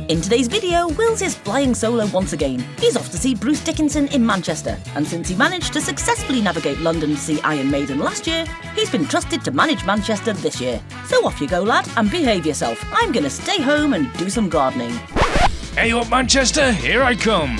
In today's video, Wills is flying solo once again. He's off to see Bruce Dickinson in Manchester, and since he managed to successfully navigate London to see Iron Maiden last year, he's been trusted to manage Manchester this year. So off you go, lad, and behave yourself. I'm gonna stay home and do some gardening. Hey up, Manchester, here I come.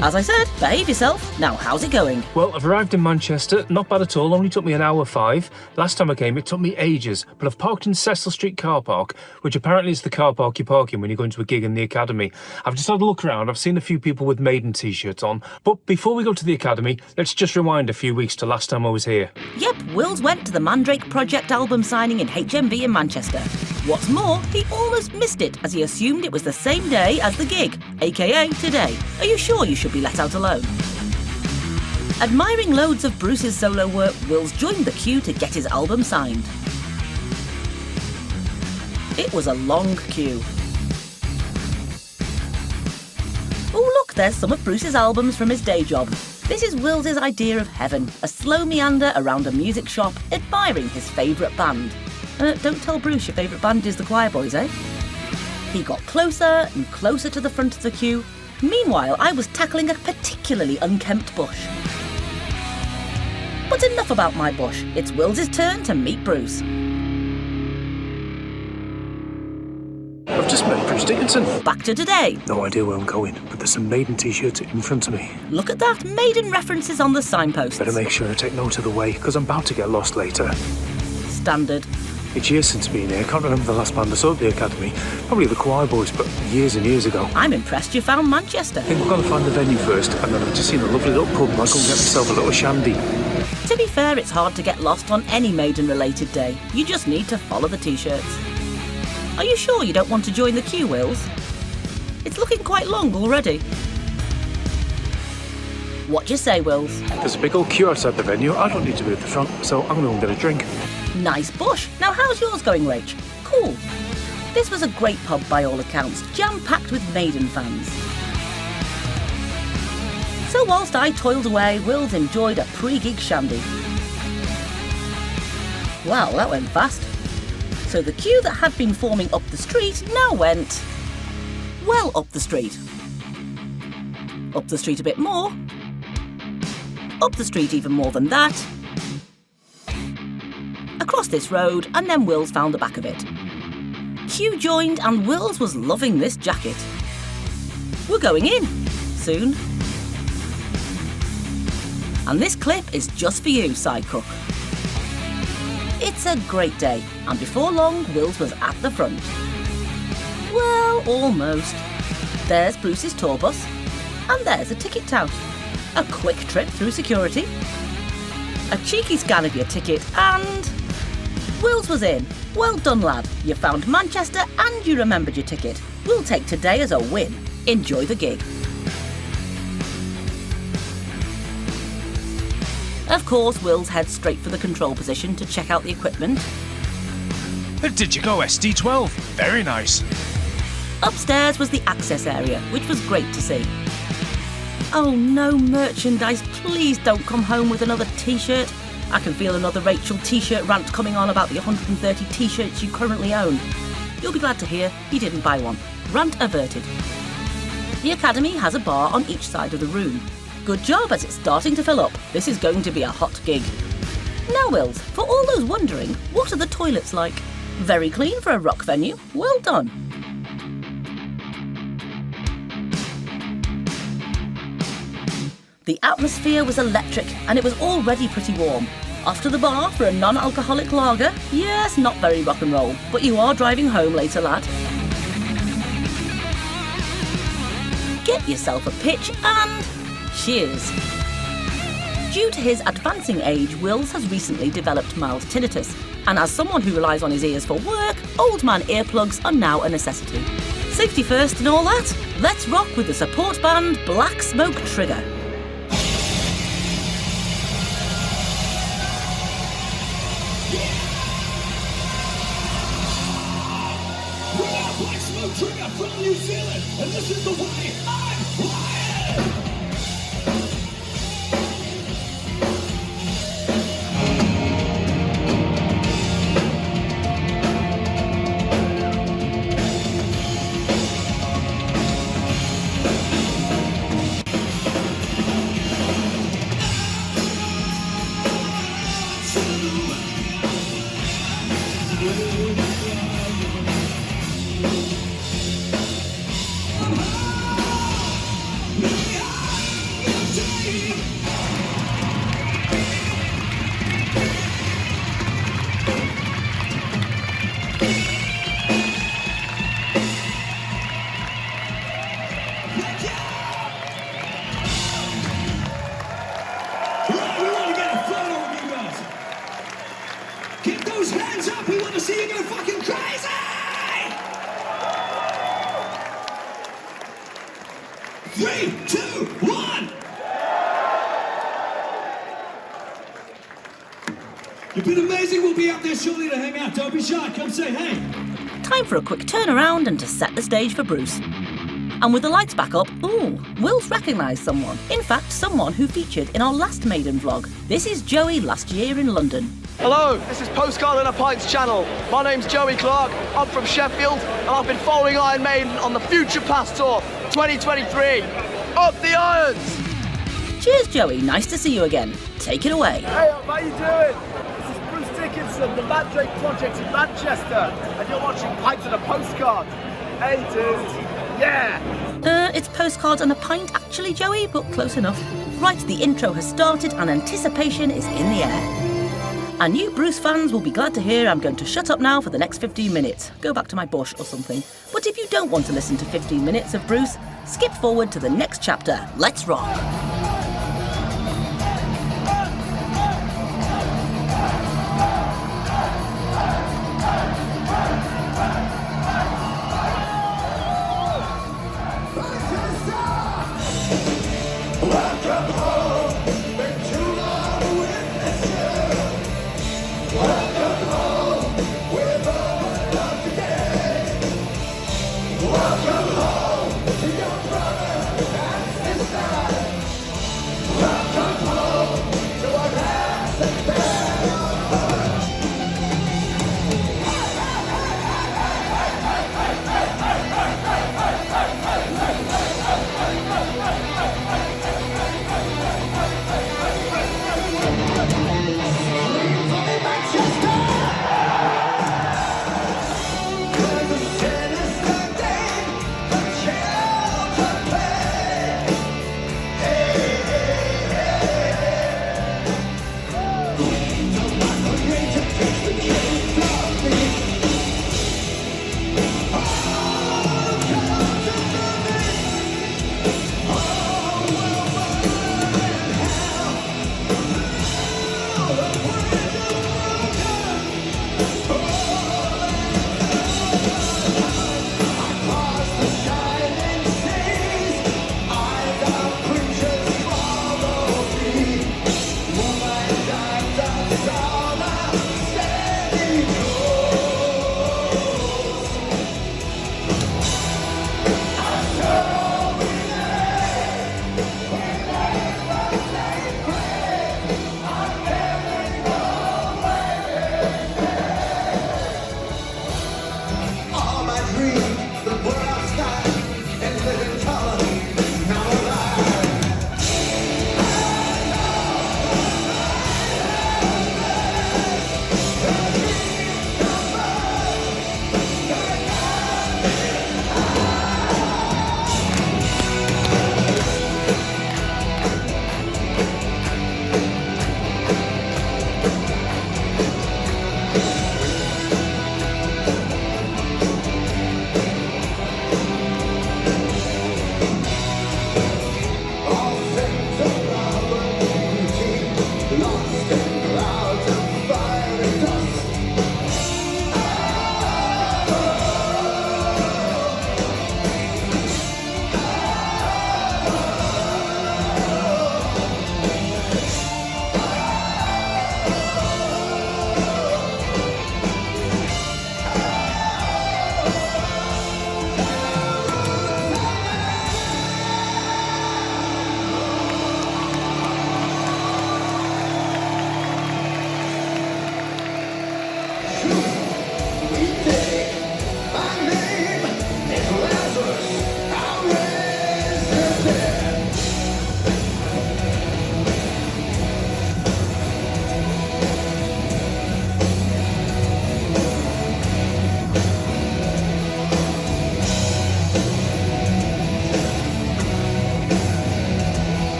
As I said, behave yourself. Now, how's it going? Well, I've arrived in Manchester, not bad at all, only took me an hour 5. Last time I came, it took me ages, but I've parked in Cecil Street car park, which apparently is the car park you park in when you're going to a gig in the Academy. I've just had a look around, I've seen a few people with Maiden t-shirts on, but before we go to the Academy, let's just rewind a few weeks to last time I was here. Yep, Wills went to the Mandrake Project album signing in HMV in Manchester. What's more, he almost missed it as he assumed it was the same day as the gig, aka today. Are you sure you should be let out alone? Admiring loads of Bruce's solo work, Wills joined the queue to get his album signed. It was a long queue. Oh look, there's some of Bruce's albums from his day job. This is Wills's idea of heaven, a slow meander around a music shop, admiring his favourite band. Don't tell Bruce your favourite band is the Choir Boys, eh? He got closer and closer to the front of the queue. Meanwhile, I was tackling a particularly unkempt bush. But enough about my bush. It's Wills's turn to meet Bruce. I've just met Bruce Dickinson. Back to today. No idea where I'm going, but there's some Maiden t-shirts in front of me. Look at that, Maiden references on the signposts. Better make sure I take note of the way, because I'm about to get lost later. Standard. It's years since being here. I can't remember the last band I saw at the Academy. Probably the Choir Boys, but years and years ago. I'm impressed you found Manchester. I think we've got to find the venue first, and then I've just seen a lovely little pub. I might go and get myself a little shandy. To be fair, it's hard to get lost on any Maiden-related day. You just need to follow the t-shirts. Are you sure you don't want to join the queue, Wills? It's looking quite long already. What do you say, Wills? There's a big old queue outside the venue. I don't need to be at the front, so I'm going to go and get a drink. Nice bush. Now how's yours going, Rach? Cool. This was a great pub by all accounts, jam-packed with Maiden fans. So whilst I toiled away, Wills enjoyed a pre-gig shandy. Wow, that went fast. So the queue that had been forming up the street now went, well, up the street. Up the street a bit more. Up the street even more than that. Across this road, and then Wills found the back of it. Queue joined, and Wills was loving this jacket. We're going in soon. And this clip is just for you, Cy Cook. It's a great day, and before long, Wills was at the front. Well, almost. There's Bruce's tour bus, and there's a ticket tout. A quick trip through security, a cheeky scan of your ticket, and Wills was in. Well done, lad. You found Manchester and you remembered your ticket. We'll take today as a win. Enjoy the gig. Of course, Wills heads straight for the control position to check out the equipment. Did you go SD12? Very nice. Upstairs was the access area, which was great to see. Oh no, merchandise, please don't come home with another t-shirt. I can feel another Rachel t-shirt rant coming on about the 130 t-shirts you currently own. You'll be glad to hear you didn't buy one. Rant averted. The Academy has a bar on each side of the room. Good job, as it's starting to fill up. This is going to be a hot gig. Now, Wills, for all those wondering, what are the toilets like? Very clean for a rock venue. Well done. The atmosphere was electric, and it was already pretty warm. Off to the bar for a non-alcoholic lager. Yes, not very rock and roll, but you are driving home later, lad. Get yourself a pitch and cheers. Due to his advancing age, Wills has recently developed mild tinnitus, and as someone who relies on his ears for work, old man earplugs are now a necessity. Safety first and all that, let's rock with the support band Black Smoke Trigger. Black Smoke Trigger from New Zealand, and this is the way I'm flying! 3, 2, 1. You've been amazing. We'll be out there shortly to hang out. Don't be shy. Come say hey. Time for a quick turnaround and to set the stage for Bruce. And with the lights back up, Will's recognised someone. In fact, someone who featured in our last Maiden vlog. This is Joey last year in London. Hello, this is Postcard and a Pints channel. My name's Joey Clark, I'm from Sheffield, and I've been following Iron Maiden on the Future Past Tour 2023. Up the irons! Cheers, Joey. Nice to see you again. Take it away. Hey, how you doing? This is Bruce Dickinson, the Mandrake Project in Manchester, and you're watching Pints and a Postcard. Hey, dude. Yeah! It's Postcards and a Pint actually, Joey, but close enough. Right, the intro has started and anticipation is in the air. And you Bruce fans will be glad to hear I'm going to shut up now for the next 15 minutes. Go back to my bush or something. But if you don't want to listen to 15 minutes of Bruce, skip forward to the next chapter. Let's rock!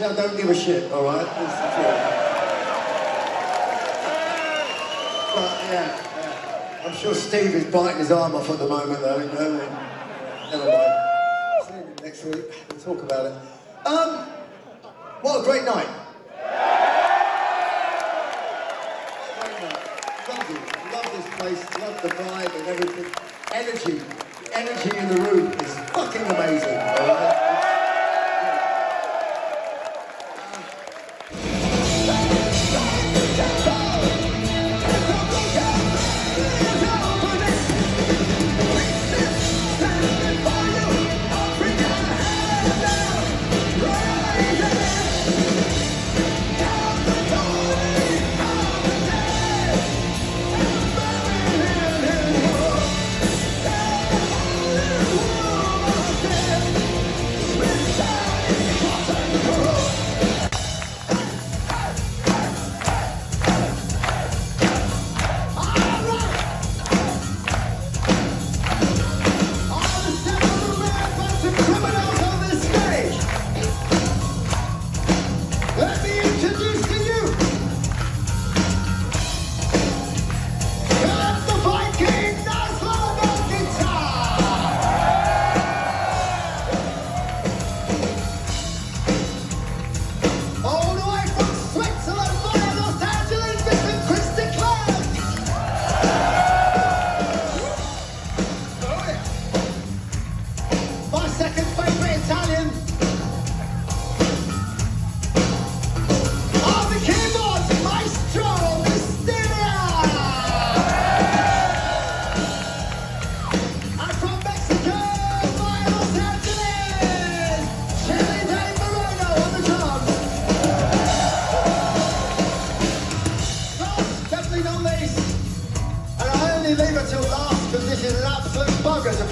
Actually, I don't give a shit, all right? That's the truth. But, yeah. I'm sure Steve is biting his arm off at the moment, though. You know? Never mind. See you next week. We'll talk about it. What a great night. Love this place, love the vibe and everything. Energy in the room is fucking amazing, alright?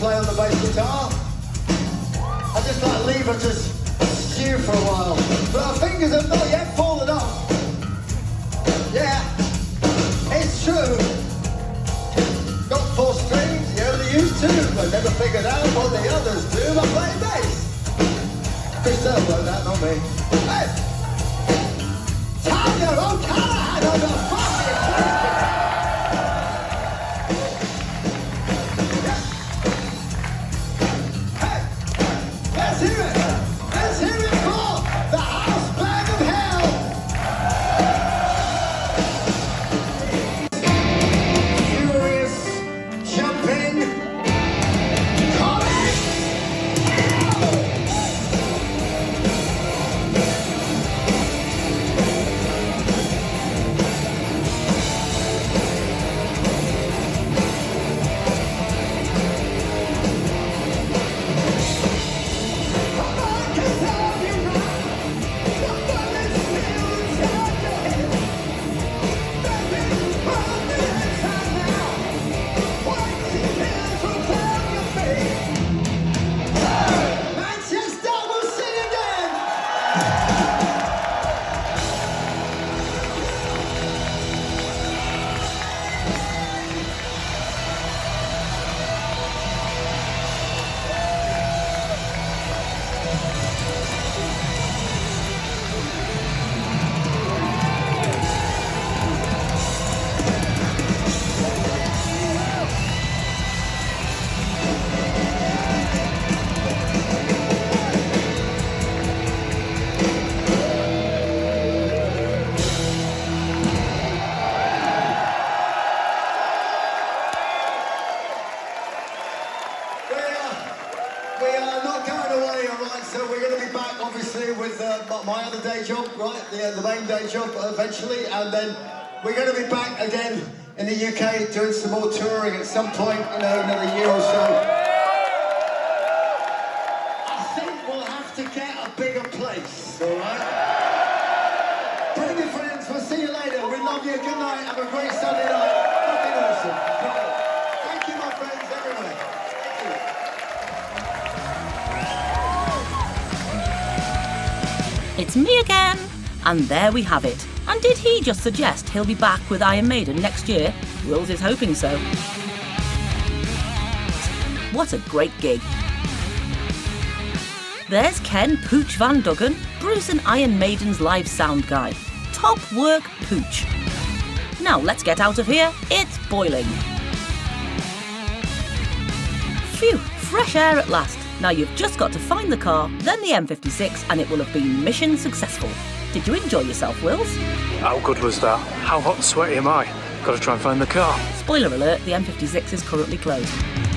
Play on the bass guitar. I just like leave her to stew for a while. But her fingers have not yet fallen off. Yeah, it's true. Got 4 strings, you only use 2. I never figured out what the others do. I play bass. Chris Earl wrote that, not me. Hey! Tanya O'Callaghan on the fucking bass guitar. My other day job, right? The main day job eventually, and then we're going to be back again in the UK doing some more touring at some point, you know, another year or so. I think we'll have to get a bigger place, all right? Bring your friends, we'll see you later. We love you, good night, have a great Sunday night. Fucking awesome. Thank you, my friends, everywhere. Thank you. It's me again, and there we have it. And did he just suggest he'll be back with Iron Maiden next year? Wills is hoping so. What a great gig. There's Ken Pooch Van Duggan, Bruce and Iron Maiden's live sound guy. Top work, Pooch. Now let's get out of here, it's boiling. Phew, fresh air at last. Now you've just got to find the car, then the M56, and it will have been mission successful. Did you enjoy yourself, Wills? How good was that? How hot and sweaty am I? Got to try and find the car. Spoiler alert, the M56 is currently closed.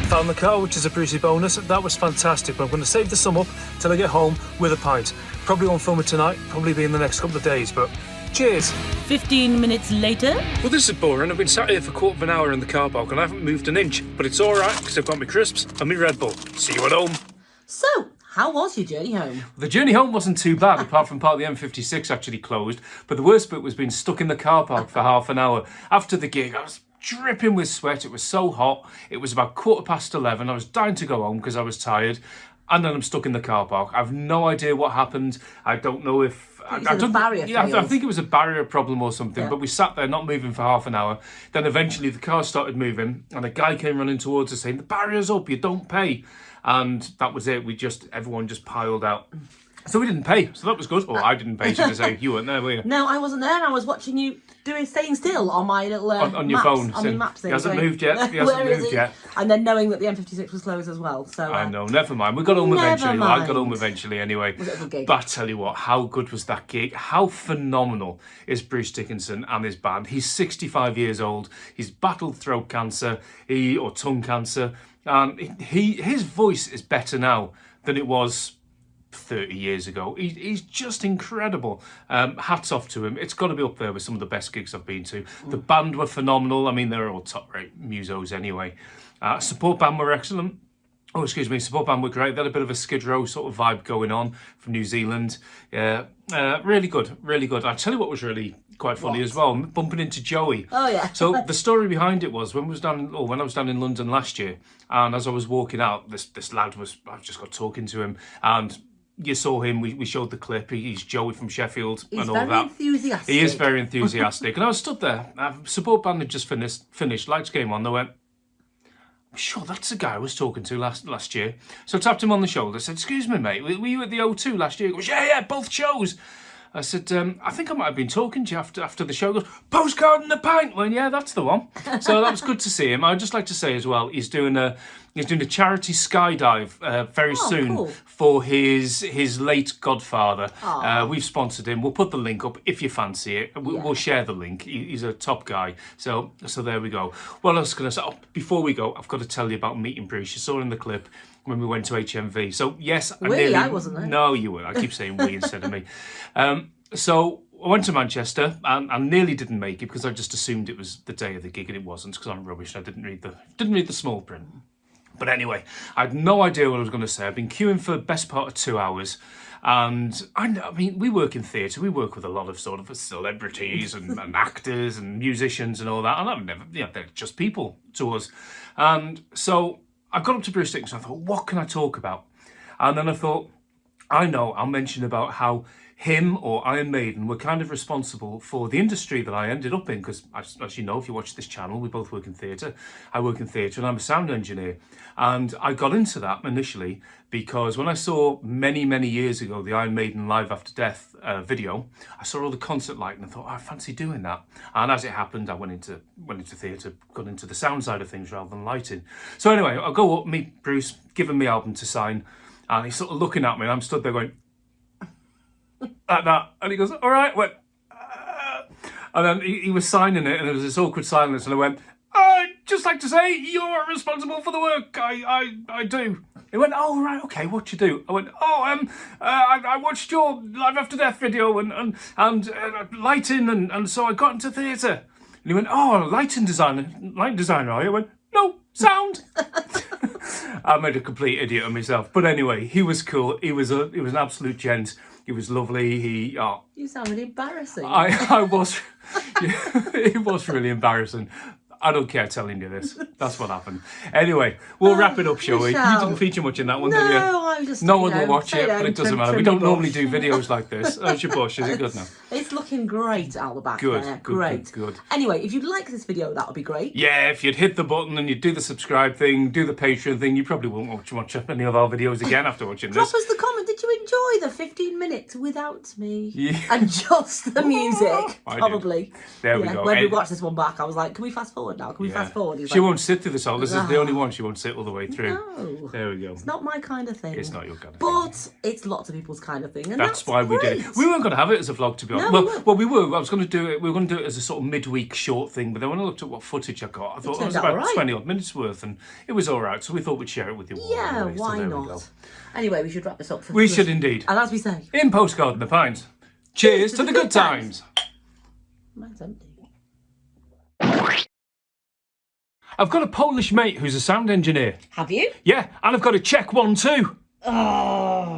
Found the car, which is a Brucey bonus. That was fantastic, but I'm going to save the sum up till I get home with a pint. Probably won't film it tonight, probably be in the next couple of days, but cheers. 15 minutes later. Well, this is boring. I've been sat here for a quarter of an hour in the car park and I haven't moved an inch, but it's all right because I've got my crisps and my Red Bull. See you at home. So, how was your journey home? The journey home wasn't too bad, apart from part of the M56 actually closed. But the worst bit was being stuck in the car park for half an hour. After the gig, I was dripping with sweat. It was so hot. It was about 11:15. I was dying to go home because I was tired. And then I'm stuck in the car park. I've no idea what happened. I don't know if... I think it was a barrier problem or something. Yeah. But we sat there not moving for half an hour. Then eventually the car started moving and a guy came running towards us saying, the barrier's up, you don't pay. And that was it. Everyone just piled out. So we didn't pay. So that was good. Or I didn't pay, should I say. You weren't there, were you? No, I wasn't there. I was watching you staying still on my little on your phone. On my maps thing. He hasn't moved yet. He hasn't moved yet. And then knowing that the M56 was closed as well. So I know. Never mind. We got home eventually. Well, I got home eventually anyway. Was it a good gig? But I tell you what, how good was that gig? How phenomenal is Bruce Dickinson and his band? He's 65 years old. He's battled throat cancer, or tongue cancer. And his voice is better now than it was 30 years ago. He's just incredible. Hats off to him. It's got to be up there with some of the best gigs I've been to. The band were phenomenal. I mean, they're all top-rate musos anyway. Support band were excellent. Support band were great. They had a bit of a Skid Row sort of vibe going on from New Zealand. Yeah, really good, really good. I'll tell you what was really quite funny as well, bumping into Joey. Oh yeah. So the story behind it was when I was down in London last year, and as I was walking out, this lad I just got talking to him, and you saw him, we showed the clip, he's Joey from Sheffield and all that. He's very enthusiastic. He is very enthusiastic. And I was stood there, support band had just finished, lights came on, they went, I'm sure that's the guy I was talking to last year. So I tapped him on the shoulder, said, excuse me mate, were you at the O2 last year? He goes, yeah, both shows. I said, I think I might have been talking to you after the show. He goes, postcard and a pint. Well, yeah, that's the one. So that was good to see him. I'd just like to say as well, he's doing a charity skydive very soon for his late godfather. We've sponsored him. We'll put the link up if you fancy it. We'll share the link. He's a top guy. So there we go. Well, I was going to say, before we go, I've got to tell you about meeting Bruce. You saw in the clip when we went to HMV. So yes, I wasn't there. No, you were. I keep saying we instead of me. So I went to Manchester and I nearly didn't make it because I just assumed it was the day of the gig and it wasn't because I'm rubbish. I didn't read the small print. But anyway, I had no idea what I was going to say. I've been queuing for the best part of 2 hours. And I mean, we work in theatre. We work with a lot of sort of celebrities and actors and musicians and all that. And I've never, they're just people to us. And so I got up to Bruce Dickinson. I thought, what can I talk about? And then I thought, I know, I'll mention about how him or Iron Maiden were kind of responsible for the industry that I ended up in, because as you know, if you watch this channel, we both work in theatre. I work in theatre and I'm a sound engineer. And I got into that initially because when I saw many years ago the Iron Maiden Live After Death video, I saw all the concert lighting and thought, I fancy doing that. And as it happened, I went into theatre, got into the sound side of things rather than lighting. So anyway, I go up, meet Bruce, give him my album to sign, and he's sort of looking at me and I'm stood there going, like that, and he goes, all right, went, and then he was signing it and there was this awkward silence and I went, I'd just like to say you're responsible for the work, I do. He went, oh right, okay, what you do? I went, I watched your Live After Death video and lighting and so I got into theatre. And he went, oh, lighting designer, are you? I went, no, sound. I made a complete idiot of myself, but anyway, he was cool. He was an absolute gent. He was lovely. You sounded embarrassing. I was. It was really embarrassing. I don't care telling you this. That's what happened. Anyway, we'll wrap it up, shall we? You didn't feature much in that one, did you? No, I just. No one will watch it, but it doesn't matter. We don't normally do videos like this. How's your bush? Is it good now? It's looking great out the back Good, there. good, Great. good. Anyway, if you'd like this video, that would be great. Yeah, if you'd hit the button and you'd do the subscribe thing, do the Patreon thing, you probably won't watch any of our videos again after watching Drop this. us the comment. Did you enjoy the 15 minutes without me? Yeah. And just the music, I did. probably. There we go. When we watched this one back, I was like, can we fast forward now? Can we fast forward? He's She like, won't sit through this all. This is the only one she won't sit all the way through. No. There we go. It's not my kind of thing. It's not your kind of thing. But it's lots of people's kind of thing. And That's why we did it. great. We weren't going to have it as a vlog, to be honest. No, Well, we were. I was going to do it. We were going to do it as a sort of midweek short thing. But then when I looked at what footage I got, I thought it was turned out about all right. 20 odd minutes worth, and it was all right. So we thought we'd share it with you all. Yeah, anyway. So why there we go. not? Anyway, we should wrap this up. For We should indeed. And as we say, In Postcard in the Pines. Cheers to the good times. mine's empty. I've got a Polish mate who's a sound engineer. Have you? Yeah, and I've got a Czech one too. Oh.